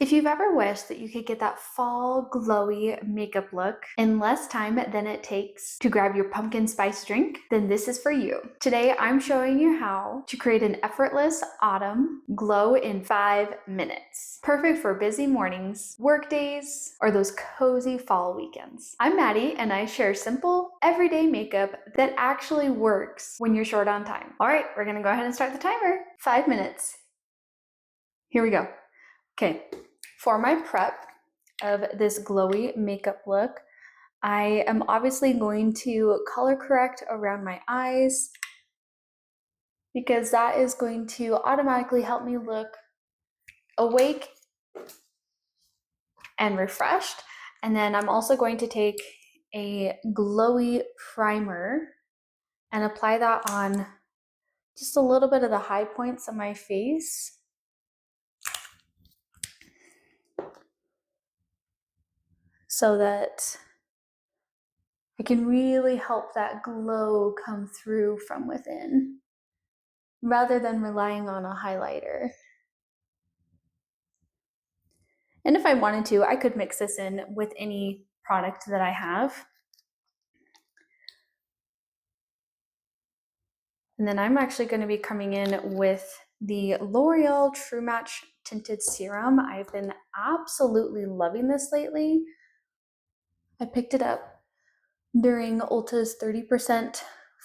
If you've ever wished that you could get that fall glowy makeup look in less time than it takes to grab your pumpkin spice drink, then this is for you. Today, I'm showing you how to create an effortless autumn glow in 5 minutes. Perfect for busy mornings, work days, or those cozy fall weekends. I'm Maddie, and I share simple, everyday makeup that actually works when you're short on time. All right, we're gonna go ahead and start the timer. 5 minutes. Here we go. Okay. For my prep of this glowy makeup look, I am obviously going to color correct around my eyes because that is going to automatically help me look awake and refreshed. And then I'm also going to take a glowy primer and apply that on just a little bit of the high points of my face. So that I can really help that glow come through from within, rather than relying on a highlighter. And if I wanted to, I could mix this in with any product that I have. And then I'm actually going to be coming in with the L'Oreal True Match Tinted Serum. I've been absolutely loving this lately. I picked it up during Ulta's 30%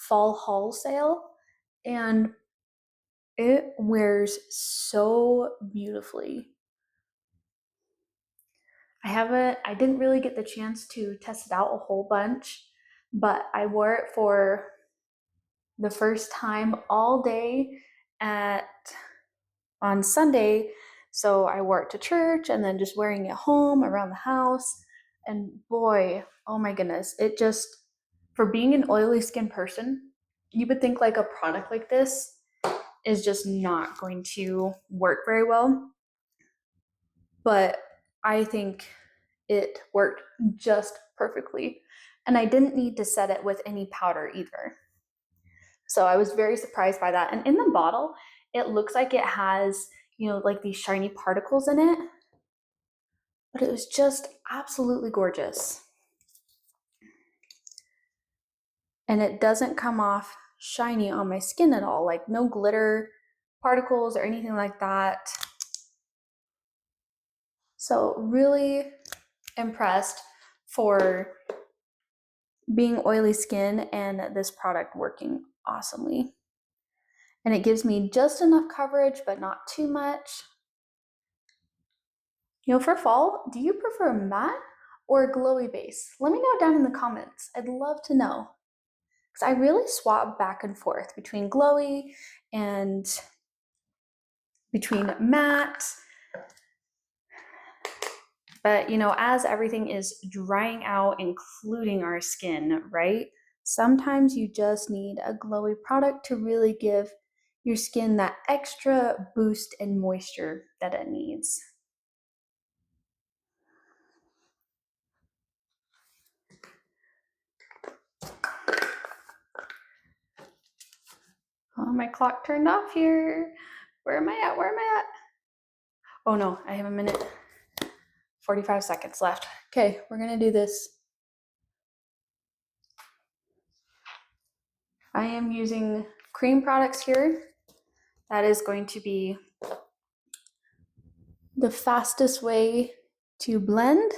fall haul sale, and it wears so beautifully. I didn't really get the chance to test it out a whole bunch, but I wore it for the first time all day on Sunday. So I wore it to church and then just wearing it home around the house. And boy, oh my goodness, it just, for being an oily skin person, you would think like a product like this is just not going to work very well. But I think it worked just perfectly. And I didn't need to set it with any powder either. So I was very surprised by that. And in the bottle, it looks like it has, like these shiny particles in it. But it was just absolutely gorgeous. And it doesn't come off shiny on my skin at all, like no glitter particles or anything like that. So really impressed for being oily skin and this product working awesomely. And it gives me just enough coverage, but not too much. For fall, do you prefer matte or glowy base? Let me know down in the comments. I'd love to know. Because I really swap back and forth between glowy and between matte. But, as everything is drying out, including our skin, right? Sometimes you just need a glowy product to really give your skin that extra boost and moisture that it needs. Oh, my clock turned off here. Where am I at? Where am I at? Oh no, I have a minute, 45 seconds left. Okay, we're gonna do this. I am using cream products here. That is going to be the fastest way to blend.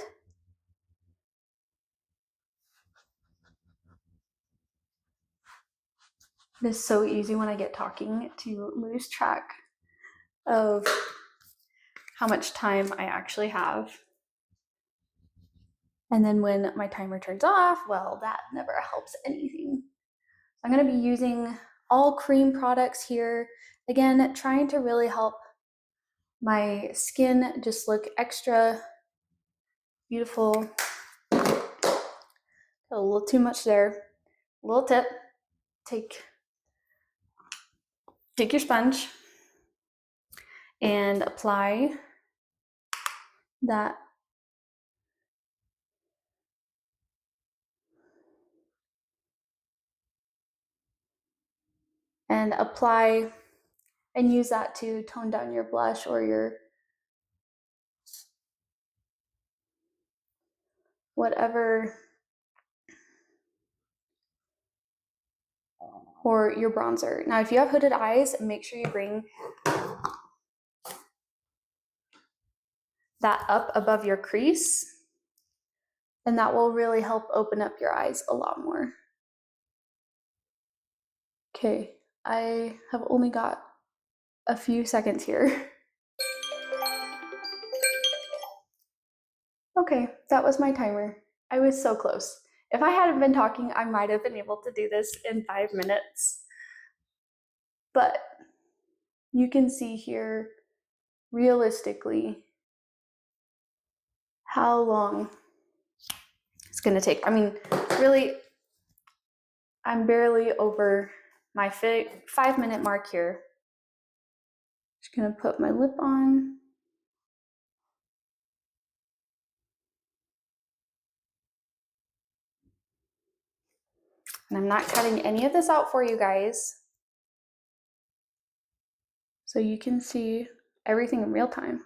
It is so easy when I get talking to lose track of how much time I actually have. And then when my timer turns off, well, that never helps anything. I'm going to be using all cream products here. Again, trying to really help my skin just look extra beautiful. A little too much there. A little tip, take your sponge and apply that and use that to tone down your blush or your whatever, or your bronzer. Now, if you have hooded eyes, make sure you bring that up above your crease, and that will really help open up your eyes a lot more. Okay, I have only got a few seconds here. Okay, that was my timer. I was so close. If I hadn't been talking, I might have been able to do this in 5 minutes. But you can see here, realistically, how long it's gonna take. I mean, really, I'm barely over my 5-minute mark here. Just gonna put my lip on. And I'm not cutting any of this out for you guys, so you can see everything in real time.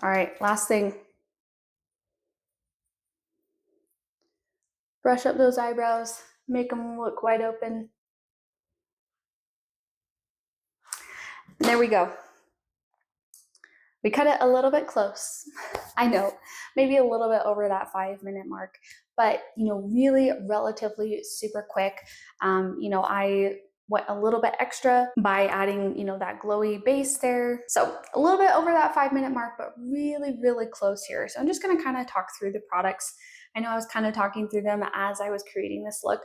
All right, last thing. Brush up those eyebrows, make them look wide open. And there we go. We cut it a little bit close. I know, maybe a little bit over that 5-minute mark, but really relatively super quick. I went a little bit extra by adding, that glowy base there. So a little bit over that 5-minute mark, but really, really close here. So I'm just gonna kind of talk through the products. I know I was kind of talking through them as I was creating this look,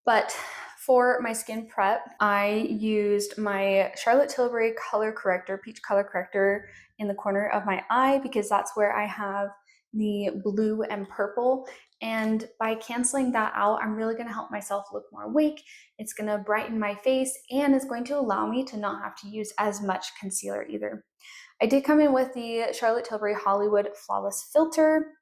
but for my skin prep, I used my Charlotte Tilbury color corrector, peach color corrector in the corner of my eye, because that's where I have the blue and purple. And by canceling that out, I'm really gonna help myself look more awake. It's gonna brighten my face, and it's going to allow me to not have to use as much concealer either. I did come in with the Charlotte Tilbury Hollywood Flawless Filter,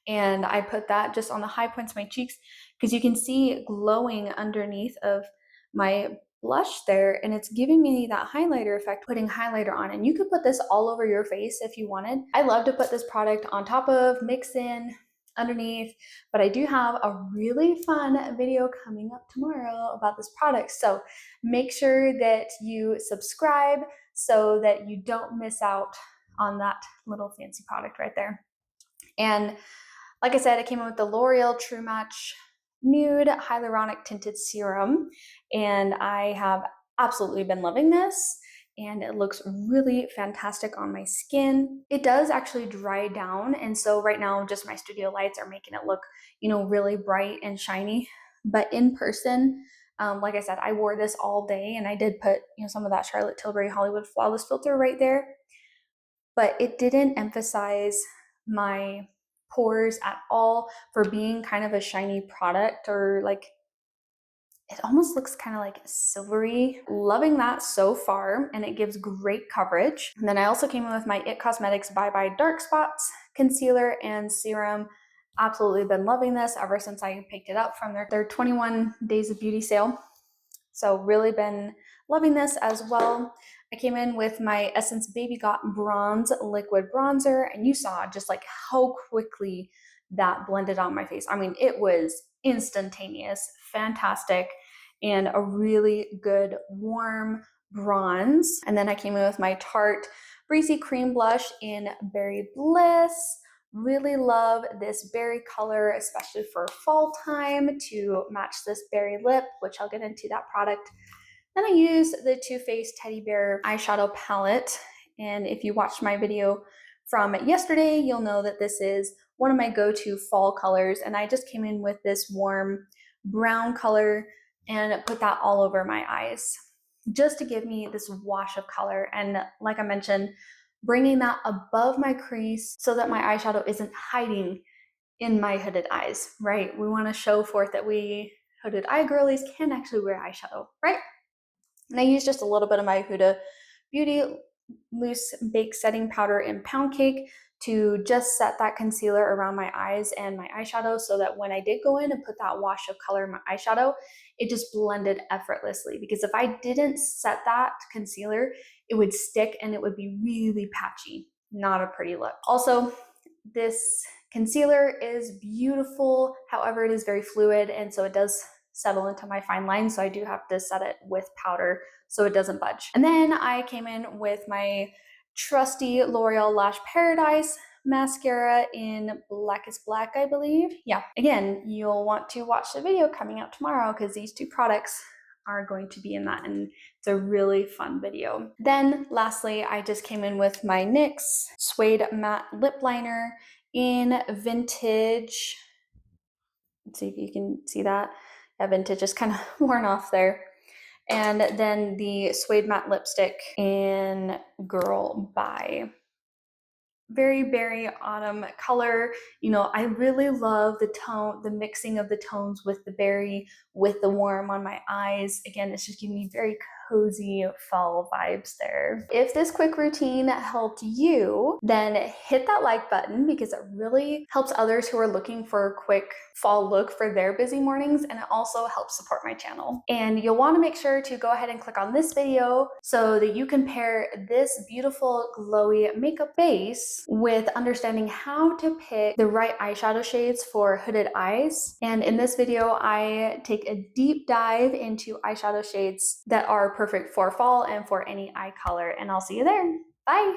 and I put that just on the high points of my cheeks, because you can see glowing underneath of my blush there, and it's giving me that highlighter effect, putting highlighter on. And you could put this all over your face if you wanted. I love to put this product on top of, mix in, underneath, but I do have a really fun video coming up tomorrow about this product. So make sure that you subscribe so that you don't miss out on that little fancy product right there. And like I said, I came in with the L'Oreal True Match Nude Hyaluronic Tinted Serum, and I have absolutely been loving this, and it looks really fantastic on my skin. It does actually dry down, and so right now just my studio lights are making it look, really bright and shiny. But in person, like I said, I wore this all day, and I did put, some of that Charlotte Tilbury Hollywood Flawless Filter right there, but it didn't emphasize my pores at all for being kind of a shiny product, or like, it almost looks kind of like silvery. Loving that so far, and it gives great coverage. And then I also came in with my It Cosmetics Bye Bye Dark Spots Concealer and Serum. Absolutely been loving this ever since I picked it up from their 21 Days of Beauty sale. So really been loving this as well. I came in with my Essence Baby Got Bronze Liquid Bronzer, and you saw just like how quickly that blended on my face. I mean, it was instantaneous, fantastic, and a really good warm bronze. And then I came in with my Tarte Breezy Cream Blush in Berry Bliss. Really love this berry color, especially for fall time, to match this berry lip, which I'll get into that product. Then I use the Too Faced Teddy Bear eyeshadow palette. And if you watched my video from yesterday, you'll know that this is one of my go-to fall colors. And I just came in with this warm brown color and put that all over my eyes, just to give me this wash of color. And like I mentioned, bringing that above my crease so that my eyeshadow isn't hiding in my hooded eyes, right? We want to show forth that we hooded eye girlies can actually wear eyeshadow, right? And I use just a little bit of my Huda Beauty Loose Bake Setting Powder in Poundcake to just set that concealer around my eyes and my eyeshadow, so that when I did go in and put that wash of color in my eyeshadow, it just blended effortlessly. Because if I didn't set that concealer, it would stick and it would be really patchy. not a pretty look. Also, this concealer is beautiful. However, it is very fluid, and so it does settle into my fine line. So I do have to set it with powder so it doesn't budge. And then I came in with my trusty L'Oreal Lash Paradise mascara in Blackest Black, I believe. Yeah, again, you'll want to watch the video coming out tomorrow because these two products are going to be in that, and it's a really fun video. Then lastly, I just came in with my NYX Suede Matte Lip Liner in Vintage. Let's see if you can see that. Yeah, Vintage is kind of worn off there. And then the Suede Matte Lipstick in Girl Bye. Very berry autumn color. You know, I really love the tone, the mixing of the tones with the berry, with the warm on my eyes. Again, it's just giving me very cozy fall vibes there. If this quick routine helped you, then hit that like button because it really helps others who are looking for a quick fall look for their busy mornings, and it also helps support my channel. And you'll want to make sure to go ahead and click on this video so that you can pair this beautiful glowy makeup base with understanding how to pick the right eyeshadow shades for hooded eyes. And in this video, I take a deep dive into eyeshadow shades that are perfect for fall and for any eye color, and I'll see you there. Bye!